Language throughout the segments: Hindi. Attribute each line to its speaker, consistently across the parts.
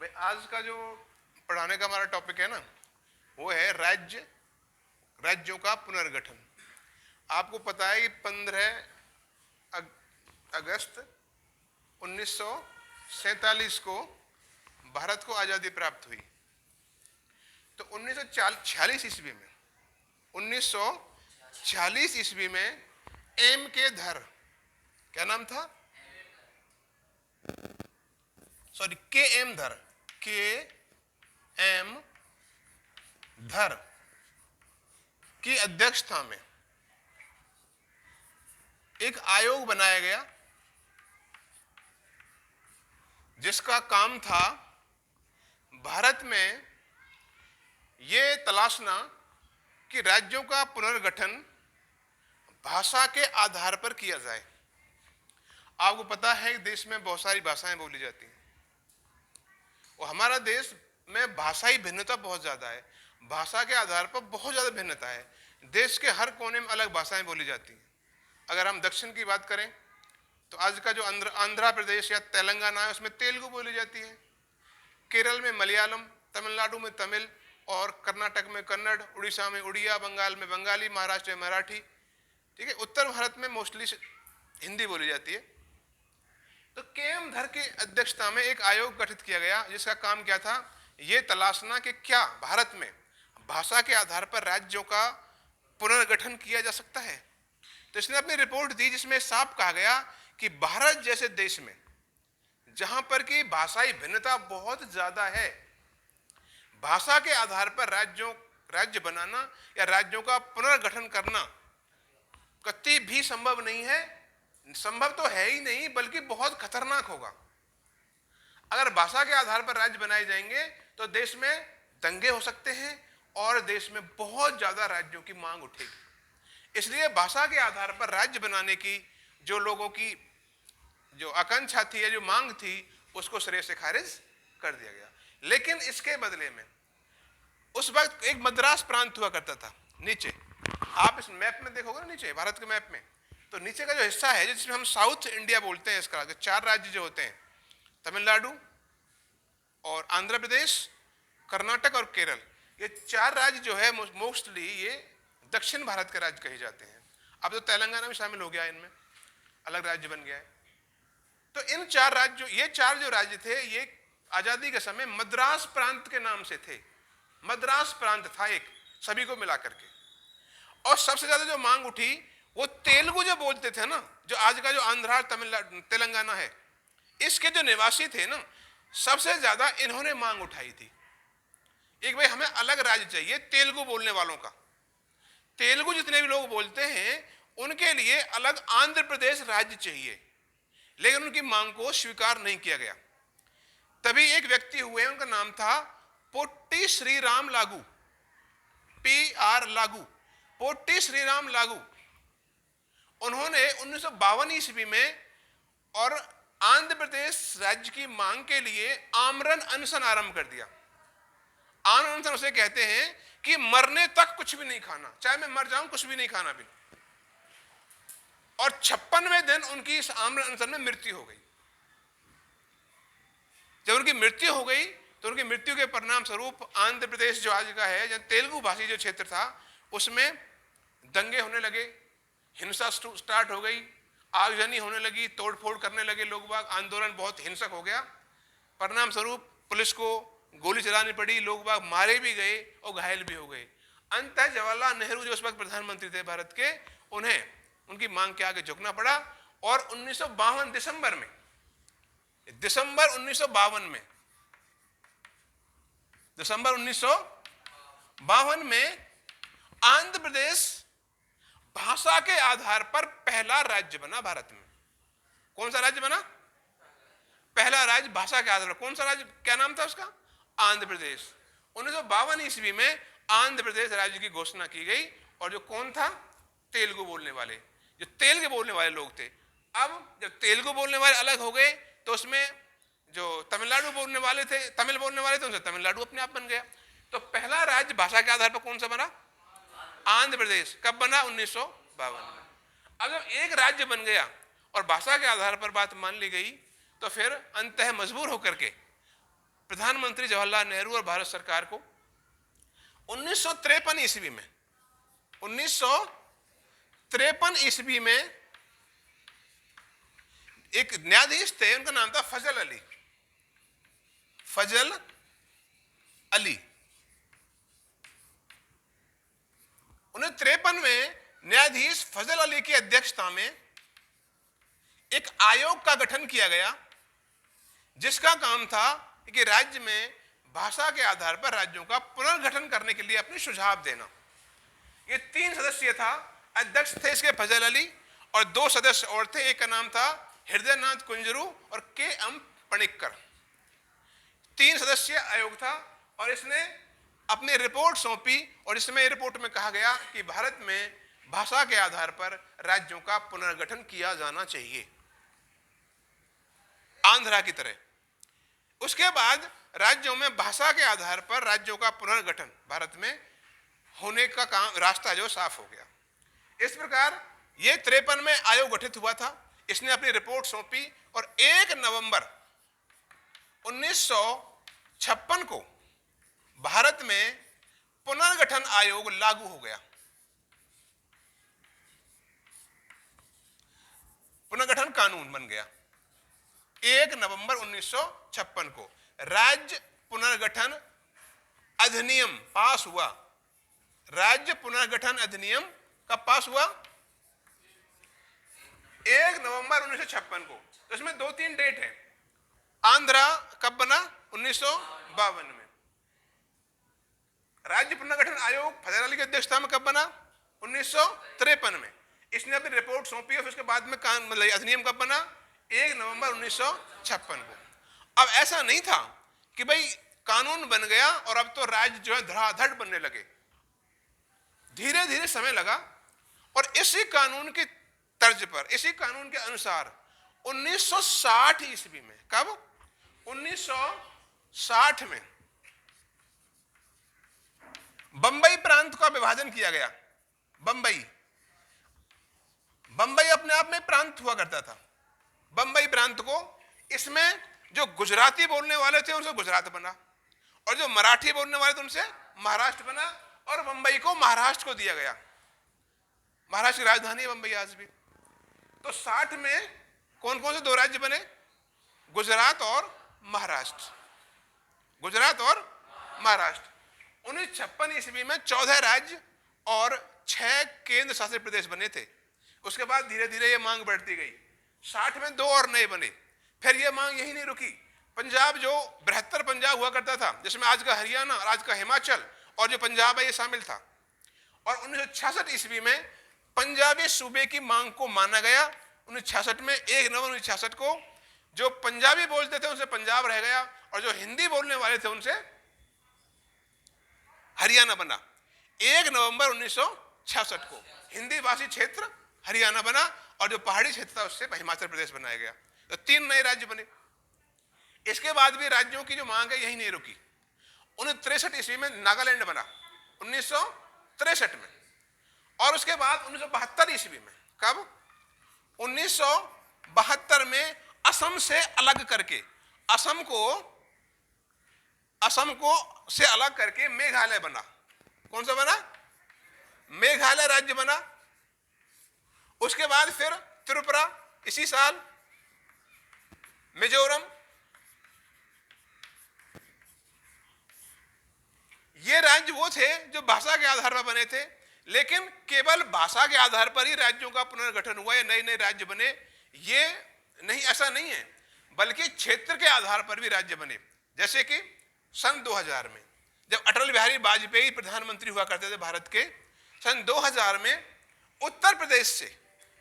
Speaker 1: भाई आज का जो पढ़ाने का हमारा टॉपिक है ना, वो है राज्यों का पुनर्गठन। आपको पता है कि 15 अगस्त 1947 को भारत को आज़ादी प्राप्त हुई। तो 1946 ईस्वी में 1946 ईस्वी में एम के धर, क्या नाम था? सॉरी, के एम धर, के एम धर की अध्यक्षता में एक आयोग बनाया गया जिसका काम था भारत में ये तलाशना कि राज्यों का पुनर्गठन भाषा के आधार पर किया जाए। आपको पता है कि देश में बहुत सारी भाषाएं बोली जाती हैं और हमारा देश में भाषाई भिन्नता बहुत ज़्यादा है। भाषा के आधार पर बहुत ज़्यादा भिन्नता है। देश के हर कोने में अलग भाषाएं बोली जाती हैं। अगर हम दक्षिण की बात करें तो आज का जो आंध्र प्रदेश या तेलंगाना है उसमें तेलुगु बोली जाती है, केरल में मलयालम, तमिलनाडु में तमिल और कर्नाटक में कन्नड़, उड़ीसा में उड़िया, बंगाल में बंगाली, महाराष्ट्र में मराठी। ठीक है, उत्तर भारत में मोस्टली हिंदी बोली जाती है। तो के एम धर की अध्यक्षता में एक आयोग गठित किया गया जिसका काम क्या था, ये तलाशना कि क्या भारत में भाषा के आधार पर राज्यों का पुनर्गठन किया जा सकता है। तो इसने अपनी रिपोर्ट दी जिसमें साफ कहा गया कि भारत जैसे देश में जहां पर की भाषाई भिन्नता बहुत ज्यादा है, भाषा के आधार पर राज्य बनाना या राज्यों का पुनर्गठन करना कतई भी संभव नहीं है। संभव तो है ही नहीं, बल्कि बहुत खतरनाक होगा। अगर भाषा के आधार पर राज्य बनाए जाएंगे तो देश में दंगे हो सकते हैं और देश में बहुत ज्यादा राज्यों की मांग उठेगी। इसलिए भाषा के आधार पर राज्य बनाने की जो लोगों की जो आकांक्षा थी या जो मांग थी, उसको सिरे से खारिज कर दिया गया। लेकिन इसके बदले में उस वक्त एक मद्रास प्रांत हुआ करता था। नीचे आप इस मैप में देखोगे ना, नीचे भारत के मैप में, तो नीचे का जो हिस्सा है जिसमें हम साउथ इंडिया बोलते हैं, इसका जो 4 राज्य जो होते हैं, तमिलनाडु और आंध्र प्रदेश, कर्नाटक और केरल, ये 4 राज्य जो है मोस्टली ये दक्षिण भारत के राज्य कहे जाते हैं। अब तो तेलंगाना भी शामिल हो गया, इनमें अलग राज्य बन गया है। तो इन 4 राज्यों, ये 4 जो राज्य थे, ये आजादी के समय मद्रास प्रांत के नाम से थे। मद्रास प्रांत था एक, सभी को मिलाकर के। और सबसे ज्यादा जो मांग उठी वो तेलुगु जो बोलते थे ना, जो आज का जो आंध्र तेलंगाना है, इसके जो निवासी थे ना, सबसे ज्यादा इन्होंने मांग उठाई थी। एक भाई हमें अलग राज्य चाहिए तेलुगु बोलने वालों का। तेलुगु जितने भी लोग बोलते हैं उनके लिए अलग आंध्र प्रदेश राज्य चाहिए, लेकिन उनकी मांग को स्वीकार नहीं किया गया। तभी एक व्यक्ति हुए, उनका नाम था पोट्टी श्रीराम लागू, PR लागू, पोट्टी श्रीराम लागू। उन्होंने 1952 ईस्वी में और आंध्र प्रदेश राज्य की मांग के लिए आमरण अनशन आरंभ कर दिया। आमरण अनशन उसे कहते हैं कि मरने तक कुछ भी नहीं खाना, चाहे मैं मर जाऊं कुछ भी नहीं खाना भी। और 56वें दिन उनकी इस आमरण अनशन में मृत्यु हो गई। जब उनकी मृत्यु हो गई तो उनकी मृत्यु के परिणाम स्वरूप आंध्र प्रदेश जो आज का है, जब तेलुगु भाषी जो क्षेत्र था, उसमें दंगे होने लगे, हिंसा स्टार्ट हो गई, आगजनी होने लगी, तोड़फोड़ करने लगे लोग बाग, आंदोलन बहुत हिंसक हो गया। परिणाम स्वरूप पुलिस को गोली चलानी पड़ी, लोग बाग मारे भी गए और घायल भी हो गए। अंततः जवाहरलाल नेहरू जो उस वक्त प्रधानमंत्री थे भारत के, उन्हें उनकी मांग के आगे झुकना पड़ा। और 1952 दिसंबर 1952 में आंध्र प्रदेश भाषा के आधार पर पहला राज्य बना भारत में। कौन सा राज्य बना? पहला राज्य भाषा के आधार पर। कौन सा राज्य, क्या नाम था उसका? आंध्र प्रदेश। 1952 ईस्वी में आंध्र प्रदेश राज्य की घोषणा की गई। और जो कौन था? तेलुगु बोलने वाले, जो तेलुगु बोलने वाले लोग थे। अब जब तेलुगु बोलने वाले अलग हो गए तो उसमें जो तमिलनाडु बोलने वाले थे, तमिल बोलने वाले थे, उनसे तमिलनाडु अपने आप बन गया। तो पहला राज्य भाषा के आधार पर कौन सा बना? आंध्र प्रदेश। कब बना? 1952 में। अब जब एक राज्य बन गया और भाषा के आधार पर बात मान ली गई, तो फिर अंततः मजबूर होकर के प्रधानमंत्री जवाहरलाल नेहरू और भारत सरकार को 1953 ईस्वी में 1953 ईस्वी में एक न्यायाधीश थे, उनका नाम था फजल अली। 1953 में न्यायाधीश फजल अली की अध्यक्षता में एक आयोग का गठन किया गया, जिसका काम था कि राज्य में भाषा के आधार पर राज्यों का पुनर्गठन करने के लिए अपने सुझाव देना। ये 3 सदस्य था, अध्यक्ष थे इसके फजल अली और 2 सदस्य और थे, एक का नाम था हृदयनाथ कुंजरू और के.एम. पणिक्कर। 3 सदस्य आयोग था और इसने अपनी रिपोर्ट सौंपी और इसमें रिपोर्ट में कहा गया कि भारत में भाषा के आधार पर राज्यों का पुनर्गठन किया जाना चाहिए, आंध्रा की तरह। उसके बाद राज्यों में भाषा के आधार पर राज्यों का पुनर्गठन भारत में होने का काम, रास्ता जो साफ हो गया। इस प्रकार ये 53 में आयोग गठित हुआ था। इसने अपनी रिपोर्ट सौंपी और 1 नवंबर 1956 को भारत में पुनर्गठन आयोग लागू हो गया। पुनर्गठन कानून बन गया। 1 नवंबर 1956 को राज्य पुनर्गठन अधिनियम पास हुआ। राज्य पुनर्गठन अधिनियम कब पास हुआ? 1 नवंबर 1956 को। तो इसमें 2-3 डेट है। आंध्रा कब बना? 1952 में। राज्य पुनर्गठन आयोग फजल अली की अध्यक्षता में कब बना? 1953 में। इसने अपनी रिपोर्ट सौंपी और उसके बाद में अधिनियम कब बना? 1 नवंबर 1956 को। अब ऐसा नहीं था कि भाई कानून बन गया और अब तो राज्य जो है धड़ाधड़ बनने लगे। धीरे धीरे समय लगा और इसी कानून की तर्ज पर, इसी कानून के अनुसार 1960 ईस्वी में, कब? 1960 में बंबई प्रांत का विभाजन किया गया। बंबई अपने आप में प्रांत हुआ करता था। बंबई प्रांत को, इसमें जो गुजराती बोलने वाले थे उनसे गुजरात बना और जो मराठी बोलने वाले थे उनसे महाराष्ट्र बना और बंबई को महाराष्ट्र को दिया गया। महाराष्ट्र की राजधानी है बंबई आज भी। तो 60 में कौन कौन से 2 राज्य बने? गुजरात और महाराष्ट्र। गुजरात और महाराष्ट्र। 1956 ईस्वी में 14 राज्य और 6 केंद्र शासित प्रदेश बने थे। उसके बाद धीरे धीरे ये मांग बढ़ती गई। 60 में 2 और नए बने। फिर ये मांग यही नहीं रुकी। पंजाब, जो बृहत्तर पंजाब हुआ करता था, जिसमें आज का हरियाणा और आज का हिमाचल और जो पंजाब है ये शामिल था। और 1966 ईस्वी में पंजाबी सूबे की मांग को माना गया। 1966 में 1 नवंबर 1966 को जो पंजाबी बोलते थे उनसे पंजाब रह गया और जो हिंदी बोलने वाले थे उनसे हरियाणा बना। 1 नवंबर 1966 को हिंदी भाषी क्षेत्र हरियाणा बना और जो पहाड़ी क्षेत्र था उससे हिमाचल प्रदेश बनाया गया। तो 3 नए राज्य बने। इसके बाद भी राज्यों की जो मांग है यही नहीं रुकी। 1963 ईस्वी में नागालैंड बना, 1963 में। और उसके बाद 1972 ईस्वी में, कब? 1972 में असम से अलग करके, असम को से अलग करके मेघालय बना। कौन सा बना? मेघालय राज्य बना। उसके बाद फिर त्रिपुरा इसी साल, मिजोरम। ये राज्य वो थे जो भाषा के आधार पर बने थे, लेकिन केवल भाषा के आधार पर ही राज्यों का पुनर्गठन हुआ या नए नए राज्य बने, ये नहीं, ऐसा नहीं है, बल्कि क्षेत्र के आधार पर भी राज्य बने। जैसे कि सन 2000 में जब अटल बिहारी वाजपेयी प्रधानमंत्री हुआ करते थे भारत के, सन 2000 में उत्तर प्रदेश से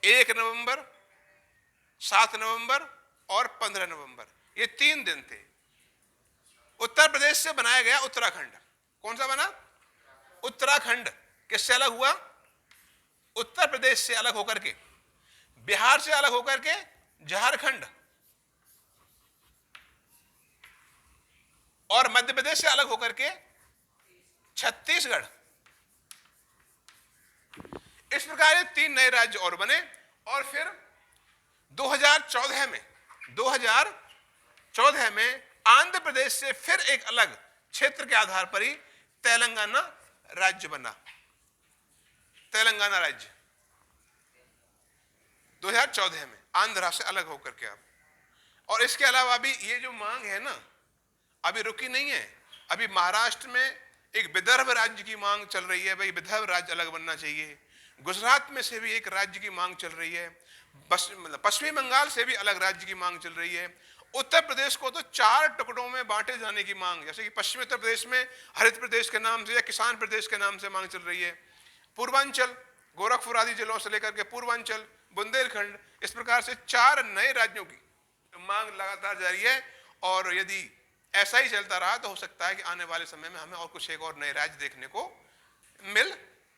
Speaker 1: 1 नवंबर, 7 नवंबर और 15 नवंबर, ये 3 दिन थे। उत्तर प्रदेश से बनाया गया उत्तराखंड। कौन सा बना? उत्तराखंड। किससे अलग हुआ? उत्तर प्रदेश से अलग होकर के, बिहार से अलग होकर के झारखंड, और मध्य प्रदेश से अलग होकर के छत्तीसगढ़। इस प्रकार 3 नए राज्य और बने। और फिर 2014 में आंध्र प्रदेश से फिर एक अलग क्षेत्र के आधार पर ही तेलंगाना राज्य बना। तेलंगाना राज्य 2014 में आंध्रा से अलग होकर के अब। और इसके अलावा अभी ये जो मांग है ना, अभी रुकी नहीं है। अभी महाराष्ट्र में एक विदर्भ राज्य की मांग चल रही है, भाई विदर्भ राज्य अलग बनना चाहिए। गुजरात में से भी एक राज्य की मांग चल रही है। पश्चिमी बंगाल से भी अलग राज्य की मांग चल रही है। उत्तर प्रदेश को तो 4 टुकड़ों में बांटे जाने की मांग, जैसे कि पश्चिमी उत्तर प्रदेश में हरित प्रदेश के नाम से या किसान प्रदेश के नाम से मांग चल रही है। पूर्वांचल, गोरखपुर आदि जिलों से लेकर के पूर्वांचल, बुंदेलखंड, इस प्रकार से 4 नए राज्यों की मांग लगातार जारी है। और यदि ऐसा ही चलता रहा तो हो सकता है कि आने वाले समय में हमें और कुछ एक और नए राज्य देखने को मिल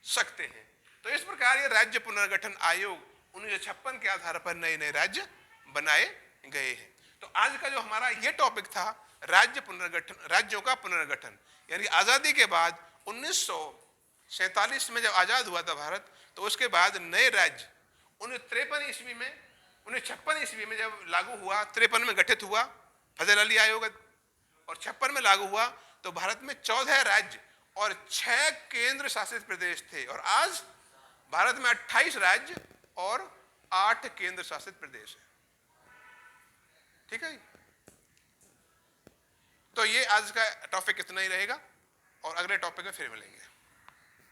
Speaker 1: सकते हैं। तो इस प्रकार ये राज्य पुनर्गठन आयोग 1956 के आधार पर नए नए राज्य बनाए गए हैं। तो आज का जो हमारा ये टॉपिक था, राज्य पुनर्गठन, राज्यों का पुनर्गठन, यानी आजादी के बाद 1947 में जब आजाद हुआ था भारत, तो उसके बाद नए राज्य 1953 ईस्वी में, 1956 ईस्वी में जब लागू हुआ, 53 में गठित हुआ फजल अली आयोग और 56 में लागू हुआ, तो भारत में 14 राज्य और 6 केंद्र शासित प्रदेश थे। और आज भारत में 28 राज्य और 8 केंद्र शासित प्रदेश है। ठीक है, तो ये आज का टॉपिक इतना ही रहेगा और अगले टॉपिक में फिर मिलेंगे।